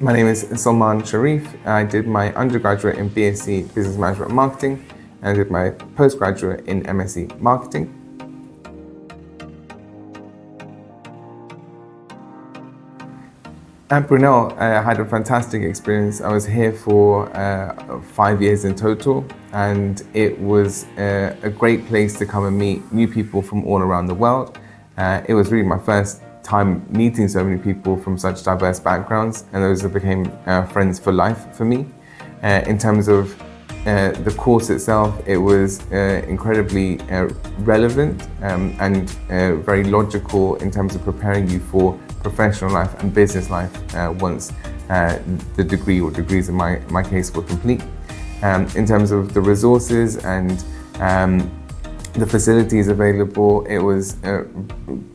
My name is Salman Sharif. I did my undergraduate in BSc Business Management and Marketing, and I did my postgraduate in MSc Marketing. At Brunel, I had a fantastic experience. I was here for 5 years in total, and it was a great place to come and meet new people from all around the world. It was really my first time meeting so many people from such diverse backgrounds, and those became friends for life for me. In terms of the course itself, it was incredibly relevant and very logical in terms of preparing you for professional life and business life once the degree or degrees in my case were complete. In terms of the resources and the facilities available, it was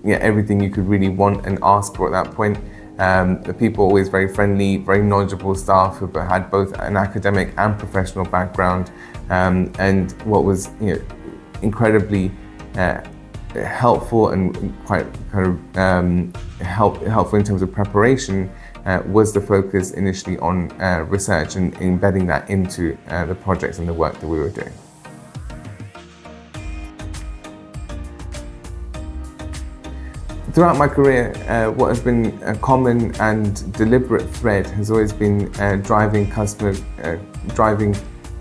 everything you could really want and ask for at that point. The people always very friendly, very knowledgeable staff who had both an academic and professional background, and what was incredibly helpful and quite helpful in terms of preparation was the focus initially on research and embedding that into the projects and the work that we were doing. Throughout my career, what has been a common and deliberate thread has always been driving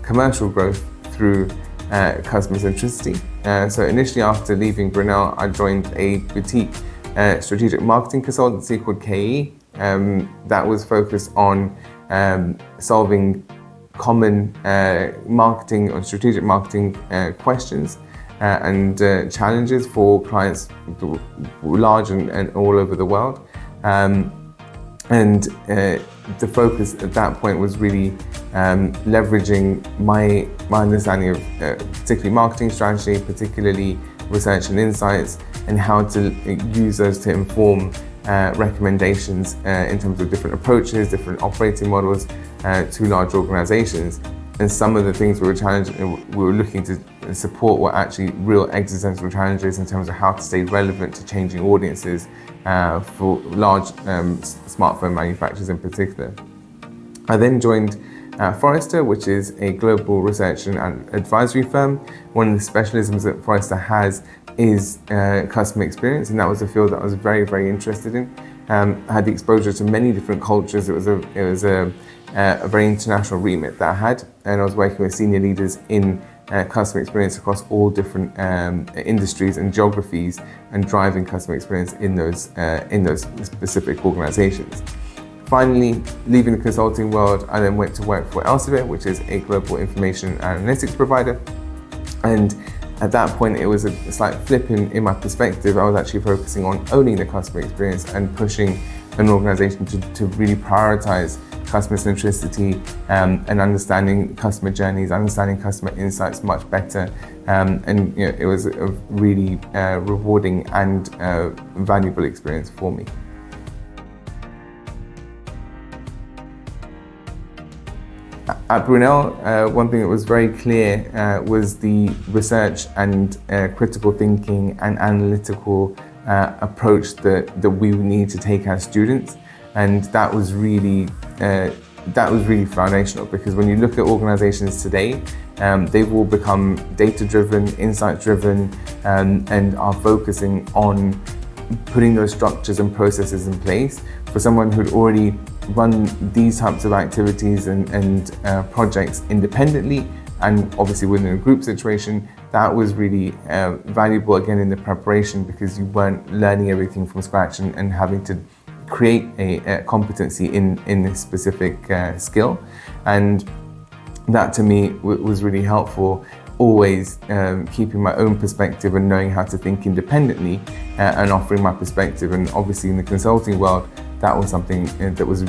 commercial growth through customer centricity. So initially, after leaving Brunel, I joined a boutique strategic marketing consultancy called KE that was focused on solving common marketing or strategic marketing questions and challenges for clients large and all over the world. And the focus at that point was really leveraging my understanding of particularly marketing strategy, particularly research and insights, and how to use those to inform recommendations in terms of different approaches, different operating models to large organizations. And some of the things we were looking to support were actually real existential challenges in terms of how to stay relevant to changing audiences for large smartphone manufacturers in particular. I then joined Forrester, which is a global research and advisory firm. One of the specialisms that Forrester has is customer experience, and that was a field that I was very, very interested in. I had the exposure to many different cultures. It was a very international remit that I had, and I was working with senior leaders in customer experience across all different industries and geographies, and driving customer experience in those specific organizations. Finally, leaving the consulting world, I then went to work for Elsevier, which is a global information analytics provider. And at that point, it was a slight flip in my perspective. I was actually focusing on owning the customer experience and pushing an organization to really prioritize customer centricity and understanding customer journeys, understanding customer insights much better. And it was a really rewarding and valuable experience for me. At Brunel, one thing that was very clear was the research and critical thinking and analytical approach that we need to take as students, and that was really foundational, because when you look at organizations today, they've all become data-driven, insight-driven, and are focusing on putting those structures and processes in place. For someone who'd already run these types of activities and projects independently, and obviously within a group situation, that was really valuable again in the preparation, because you weren't learning everything from scratch and having to create a competency in this specific skill. And that to me was really helpful, always keeping my own perspective and knowing how to think independently and offering my perspective. And obviously in the consulting world, that was something that was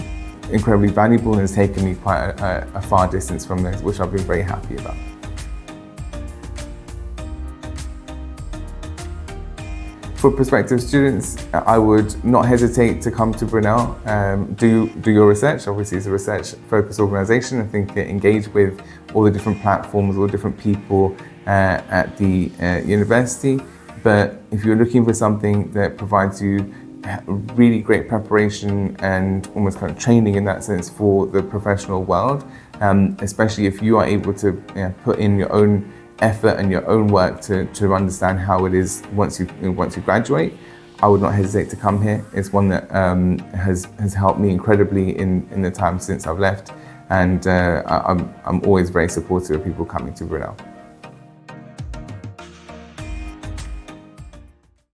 incredibly valuable and has taken me quite a far distance from this, which I've been very happy about. For prospective students, I would not hesitate to come to Brunel. Do your research. Obviously, it's a research-focused organisation. I think engage with all the different platforms, all the different people at the university. But if you're looking for something that provides you really great preparation and almost kind of training in that sense for the professional world, especially if you are able to put in your own effort and your own work to understand how it is once you graduate. I would not hesitate to come here. It's one that has helped me incredibly in the time since I've left, and I'm always very supportive of people coming to Brunel.